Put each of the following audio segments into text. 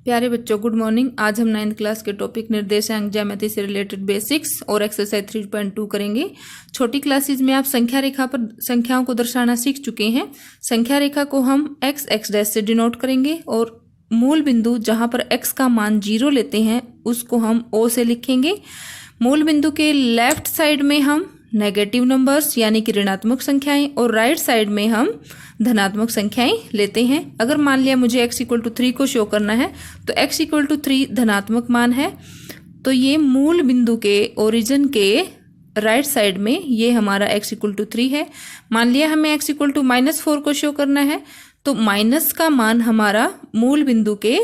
प्यारे बच्चों, good morning. आज हम 9th क्लास के टॉपिक निर्देशांक ज्यामिति से रिलेटेड बेसिक्स और एक्सरसाइज 3.2 करेंगे। छोटी क्लासेज में आप संख्या रेखा पर संख्याओं को दर्शाना सीख चुके हैं। संख्या रेखा को हम x डैश से डिनोट करेंगे और मूल बिंदु जहां पर x का मान 0 लेते हैं उसको हम O से लिखेंगे। मूल बिंदु के लेफ्ट साइड में हम नेगेटिव नंबर्स यानी कि ऋणात्मक संख्याएं और राइट साइड में हम धनात्मक संख्याएं लेते हैं। अगर मान लिया मुझे x = 3 को शो करना है तो x = 3 धनात्मक मान है, तो ये मूल बिंदु के ओरिजिन के राइट साइड में ये हमारा x = 3 है। मान लिया हमें x = -4 को शो करना है तो माइनस का मान हमारा मूल बिंदु के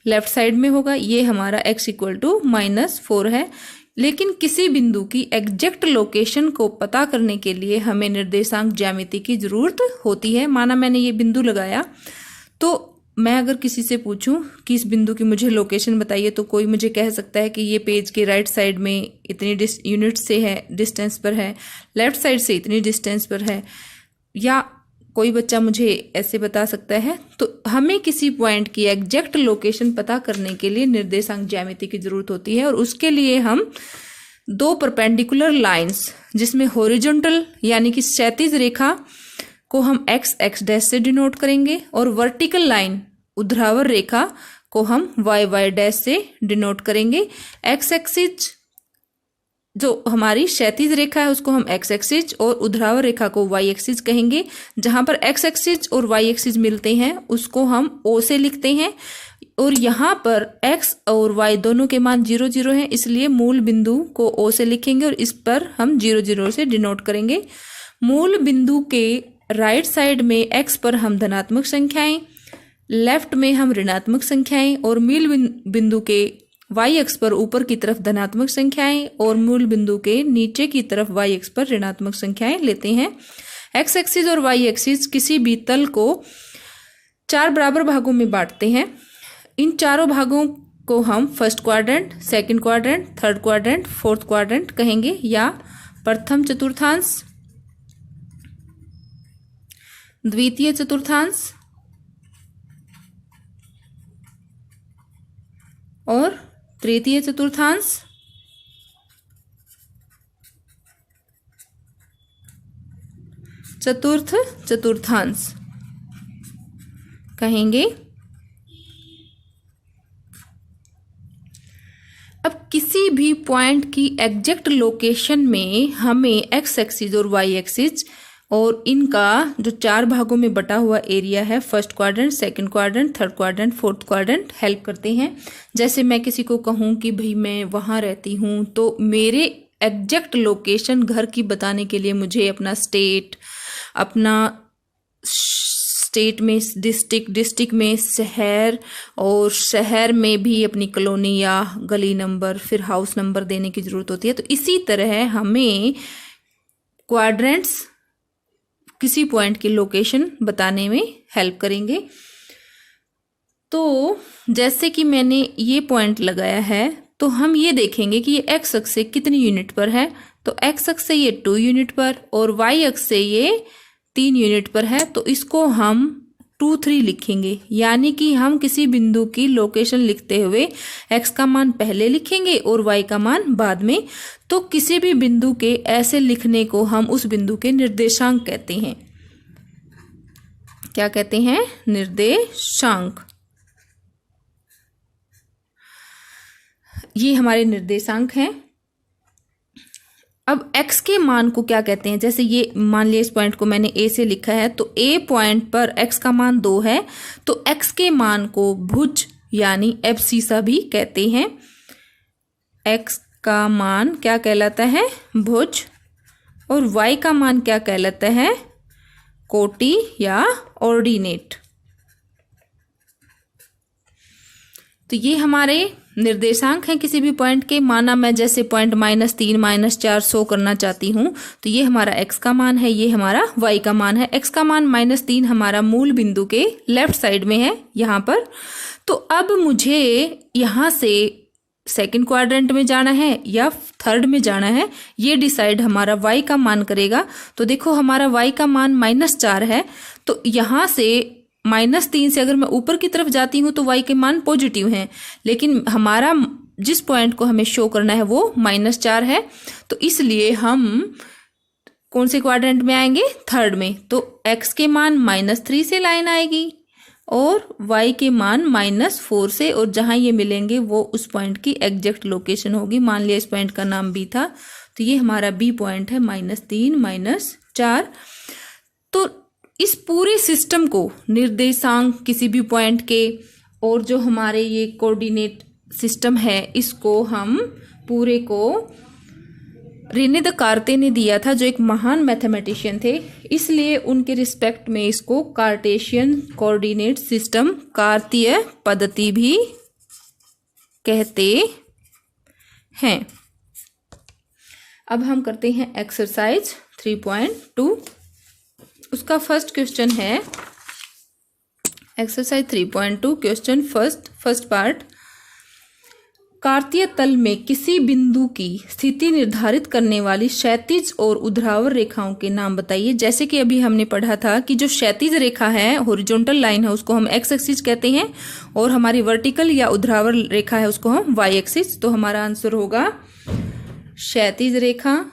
लेफ्ट साइड में होगा, ये हमारा x = -4 है। लेकिन किसी बिंदु की एग्जैक्ट लोकेशन को पता करने के लिए हमें निर्देशांक ज्यामिति की जरूरत होती है। माना मैंने ये बिंदु लगाया तो मैं अगर किसी से पूछूं कि इस बिंदु की मुझे लोकेशन बताइए तो कोई मुझे कह सकता है कि ये पेज के राइट साइड में इतनी यूनिट से है, डिस्टेंस पर है, लेफ्ट साइड से इतनी डिस्टेंस पर है, या कोई बच्चा मुझे ऐसे बता सकता है। तो हमें किसी पॉइंट की एग्जैक्ट लोकेशन पता करने के लिए निर्देशांक ज्यामिति की जरूरत होती है और उसके लिए हम दो परपेंडिकुलर लाइंस जिसमें हॉरिजॉन्टल यानी कि क्षैतिज रेखा को हम x डैश से डिनोट करेंगे और वर्टिकल लाइन ऊर्ध्वाधर रेखा को हम y डैश से डिनोट करेंगे। x एक्सिस जो हमारी क्षैतिज रेखा है उसको हम x एक्सिस और ऊर्ध्वाधर रेखा को y एक्सिस कहेंगे। जहां पर x एक्सिस और y एक्सिस मिलते हैं उसको हम O से लिखते हैं और यहाँ पर x और y दोनों के मान 0 0 हैं, इसलिए मूल बिंदु को O से लिखेंगे और इस पर हम 0 0 से डिनोट करेंगे। मूल बिंदु के राइट साइड में x पर हम धनात्मक संख्याएं, लेफ्ट में हम ऋणात्मक संख्याएं और मूल बिंदु के y अक्ष पर ऊपर की तरफ धनात्मक संख्याएं और मूल बिंदु के नीचे की तरफ y अक्ष पर ऋणात्मक संख्याएं लेते हैं। x एक्सिस और y एक्सिस किसी भी तल को 4 बराबर भागों में बांटते हैं। इन चारों भागों को हम first quadrant, second quadrant, third quadrant, fourth quadrant कहेंगे या प्रथम चतुर्थांश, द्वितीय चतुर्थांश और तृतीय चतुर्थांश, चतुर्थ चतुर्थांश कहेंगे। अब किसी भी पॉइंट की एग्जैक्ट लोकेशन में हमें x एक्सिस और y एक्सिस और इनका जो 4 भागों में बटा हुआ एरिया है, first quadrant, second quadrant, third quadrant, fourth quadrant, help करते हैं। जैसे मैं किसी को कहूँ कि भाई मैं वहाँ रहती हूँ तो मेरे एग्जैक्ट लोकेशन घर की बताने के लिए मुझे अपना स्टेट में डिस्ट्रिक्ट, डिस्ट्रिक्ट में शहर और शहर में भी अपनी कॉलोनी या गली नंबर, फिर हाउस नंबर देने की जरूरत होती है। तो इसी तरह हमें क्वाड्रेंट्स किसी पॉइंट की लोकेशन बताने में हेल्प करेंगे। तो जैसे कि मैंने ये पॉइंट लगाया है तो हम ये देखेंगे कि ये x अक्ष से कितनी यूनिट पर है। तो x अक्ष से ये 2 यूनिट पर और y अक्ष से ये 3 यूनिट पर है, तो इसको हम 2 3 लिखेंगे। यानी कि हम किसी बिंदु की लोकेशन लिखते हुए x का मान पहले लिखेंगे और y का मान बाद में। तो किसी भी बिंदु के ऐसे लिखने को हम उस बिंदु के निर्देशांक कहते हैं। क्या कहते हैं? निर्देशांक। ये हमारे निर्देशांक हैं। अब x के मान को क्या कहते हैं? जैसे ये मान लिया इस पॉइंट को मैंने A से लिखा है तो A पॉइंट पर x का मान 2 है, तो x के मान को भुज यानी एब्सिसा भी कहते हैं। x का मान क्या कहलाता है? भुज। और y का मान क्या कहलाता है? कोटि या ऑर्डिनेट। तो ये हमारे निर्देशांक हैं किसी भी पॉइंट के। माना मैं जैसे पॉइंट -3 -4 शो करना चाहती हूं तो ये हमारा x का मान है, ये हमारा y का मान है। x का मान -3 हमारा मूल बिंदु के लेफ्ट साइड में है यहाँ पर। तो अब मुझे यहाँ से सेकंड क्वाड्रेंट में जाना है या थर्ड में जाना है, ये डिसाइड हमारा y का मान करेगा। तो देखो हमारा y का मान -4 है, तो यहाँ से -3 से अगर मैं ऊपर की तरफ जाती हूँ तो y के मान पॉजिटिव हैं, लेकिन हमारा जिस पॉइंट को हमें शो करना है वो -4 है। तो इसलिए हम कौन से क्वाड्रेंट में आएंगे? थर्ड में। तो x के मान -3 से लाइन आएगी और y के मान -4 से, और जहां ये मिलेंगे वो उस पॉइंट की एग्जैक्ट लोकेशन होगी। मान लिया इस पॉइंट का नाम B था, तो ये हमारा B पॉइंट है, -3 -4। तो इस पूरे सिस्टम को निर्देशांक किसी भी पॉइंट के और जो हमारे ये कोऑर्डिनेट सिस्टम है, इसको हम पूरे को रेने देकार्ते ने दिया था, जो एक महान मैथमेटिशियन थे, इसलिए उनके रिस्पेक्ट में इसको कार्टेशियन कोऑर्डिनेट सिस्टम, कार्तीय पद्धति भी कहते हैं। अब हम करते हैं एक्सरसाइज 3.2। उसका फर्स्ट क्वेश्चन है एक्सरसाइज 3.2, क्वेश्चन फर्स्ट पार्ट। कार्तीय तल में किसी बिंदु की स्थिति निर्धारित करने वाली क्षैतिज और ऊर्ध्वाधर रेखाओं के नाम बताइए। जैसे कि अभी हमने पढ़ा था कि जो क्षैतिज रेखा है, हॉरिजॉन्टल लाइन है, उसको हम एक्स एक्सिस कहते हैं, और हमारी वर्टिकल या ऊर्ध्वाधर रेखा है उसको हम वाई एक्सिस। तो हमारा आंसर होगा क्षैतिज रेखा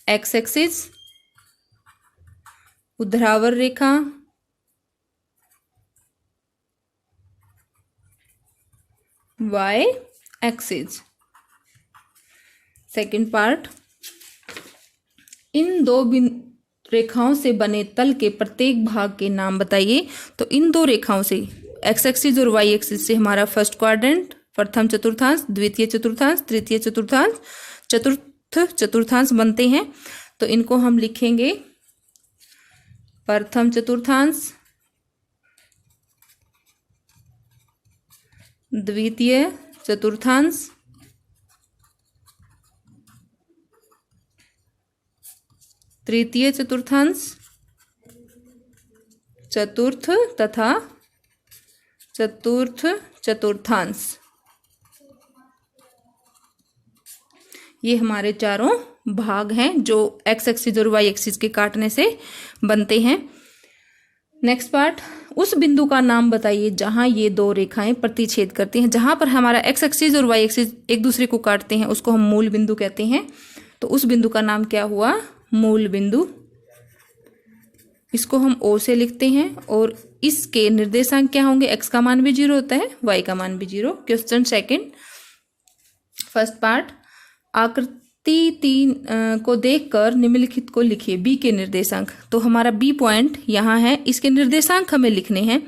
एक्स एक्सिस, ऊर्ध्वाधर रेखा y एक्सिस। सेकंड पार्ट, इन दो रेखाओं से बने तल के प्रत्येक भाग के नाम बताइए। तो इन दो रेखाओं से, एक्स एक्सिस और वाई एक्सिस से, हमारा फर्स्ट क्वाड्रेंट, प्रथम चतुर्थांश, द्वितीय चतुर्थांश, तृतीय चतुर्थांश, चतुर्थ चतुर्थांश बनते हैं। तो इनको हम लिखेंगे प्रथम चतुर्थांश, द्वितीय चतुर्थांश, तृतीय चतुर्थांश, चतुर्थ तथा चतुर्थ चतुर्थांश। ये हमारे चारों भाग हैं जो एक्स एक्सिस और वाई एक्सिस के काटने से बनते हैं। नेक्स्ट पार्ट, उस बिंदु का नाम बताइए जहां ये दो रेखाएं प्रतिच्छेद करती हैं। जहां पर हमारा एक्स एक्सिस और वाई एक्सिस एक दूसरे को काटते हैं उसको हम मूल बिंदु कहते हैं। तो उस बिंदु का नाम क्या हुआ? मूल बिंदु। इसको हम O से लिखते हैं और इसके निर्देशांक क्या होंगे? x का मान भी 0 होता है, y का मान भी 0। क्वेश्चन सेकंड, फर्स्ट पार्ट, आकृति 3 को देखकर निम्नलिखित को लिखिए। B के निर्देशांक। तो हमारा B पॉइंट यहाँ है, इसके निर्देशांक हमें लिखने हैं।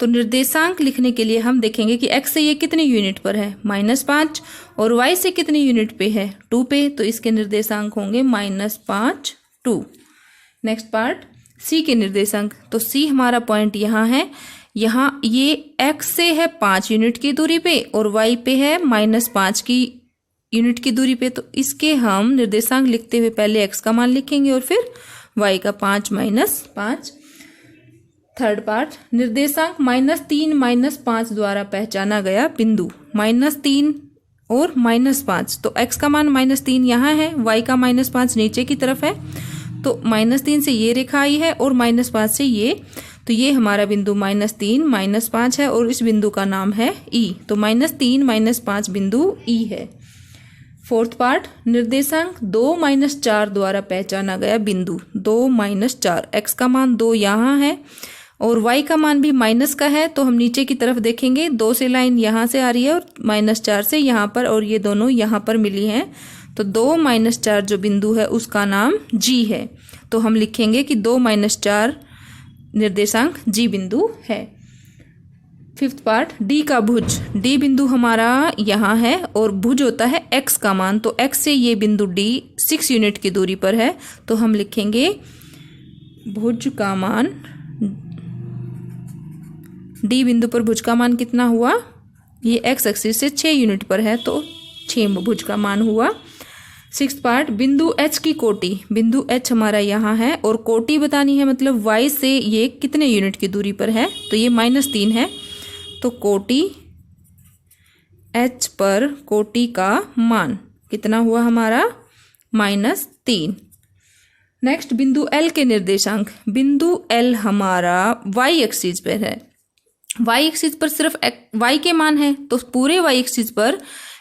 तो निर्देशांक लिखने के लिए हम देखेंगे कि x से ये कितने यूनिट पर है, -5, और y से कितने यूनिट पे है, 2 पे। तो इसके निर्देशांक होंगे -5, 2। नेक्स्ट पार्ट, C के निर्देशांक। तो C हमारा पॉइंट यहाँ है, यहाँ ये x से है 5 यूनिट की दूरी पे और y पे है -5 की यूनिट की दूरी पे। तो इसके हम निर्देशांक लिखते हुए पहले x का मान लिखेंगे और फिर y का 5 -5। थर्ड पार्ट, निर्देशांक -3 -5 द्वारा पहचाना गया बिंदु। -3 और -5, तो x का मान -3 यहाँ है, y का -5 नीचे की तरफ है। तो -3 से ये रेखा आई है और -5 से ये, तो ये हमारा बिंदु -3 -5 है और इस बिंदु का नाम है E। तो -3 -5 बिंदु E है। फोर्थ पार्ट, निर्देशांक 2 -4 द्वारा पहचाना गया बिंदु। 2 -4, x का मान 2 यहाँ है और y का मान भी माइनस का है। तो हम नीचे की तरफ देखेंगे, 2 से लाइन यहाँ से आ रही है और -4 से यहाँ पर, और ये दोनों यहाँ पर मिली हैं। तो 2 -4 जो बिंदु है उसका नाम G है। तो हम लिखेंगे कि 2 -4 निर्देशांक G बिंदु है। फिफ्थ पार्ट, D का भुज। D बिंदु हमारा यहाँ है और भुज होता है x का मान। तो x से ये बिंदु D 6 यूनिट की दूरी पर है। तो हम लिखेंगे भुज का मान, D बिंदु पर भुज का मान कितना हुआ? ये x एक्सिस से 6 यूनिट पर है तो 6 भुज का मान हुआ। सिक्स्थ पार्ट, बिंदु H की कोटि। बिंदु H हमारा यहाँ है और कोटि बतानी है, मतलब y से ये कितने यूनिट की दूरी पर है? तो ये -3 है। तो कोटि H पर कोटि का मान कितना हुआ हमारा? -3। नेक्स्ट बिंदु एल के निर्देशांक। बिंदु एल हमारा वाई एक्सिस पर है। वाई एक्सिस पर सिर्फ वाई के मान है, तो पूरे वाई एक्सिस पर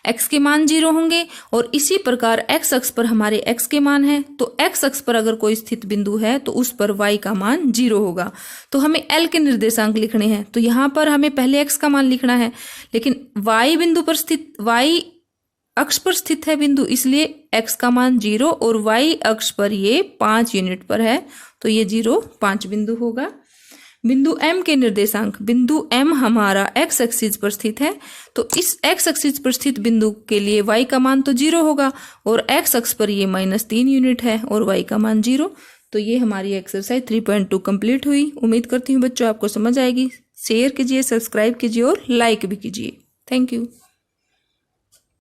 x के मान 0 होंगे, और इसी प्रकार x अक्ष पर हमारे x के मान है, तो x अक्ष पर अगर कोई स्थित बिंदु है तो उस पर y का मान 0 होगा। तो हमें l के निर्देशांक लिखने हैं, तो यहाँ पर हमें पहले x का मान लिखना है, लेकिन y बिंदु पर स्थित, y अक्ष पर स्थित है बिंदु, इसलिए x का मान 0 और y अक्ष पर ये 5 यूनिट पर है, तो ये 0 5 बिंदु होगा। बिंदु M के निर्देशांक। बिंदु M हमारा x एक्सिस पर स्थित है, तो इस x एक्सिस पर स्थित बिंदु के लिए y का मान तो 0 होगा, और x अक्ष पर ये -3 यूनिट है और y का मान 0। तो ये हमारी एक्सरसाइज 3.2 कंप्लीट हुई। उम्मीद करती हूँ बच्चों आपको समझ आएगी। शेयर कीजिए, सब्सक्राइब कीजिए और लाइक भी कीजिए। Thank you.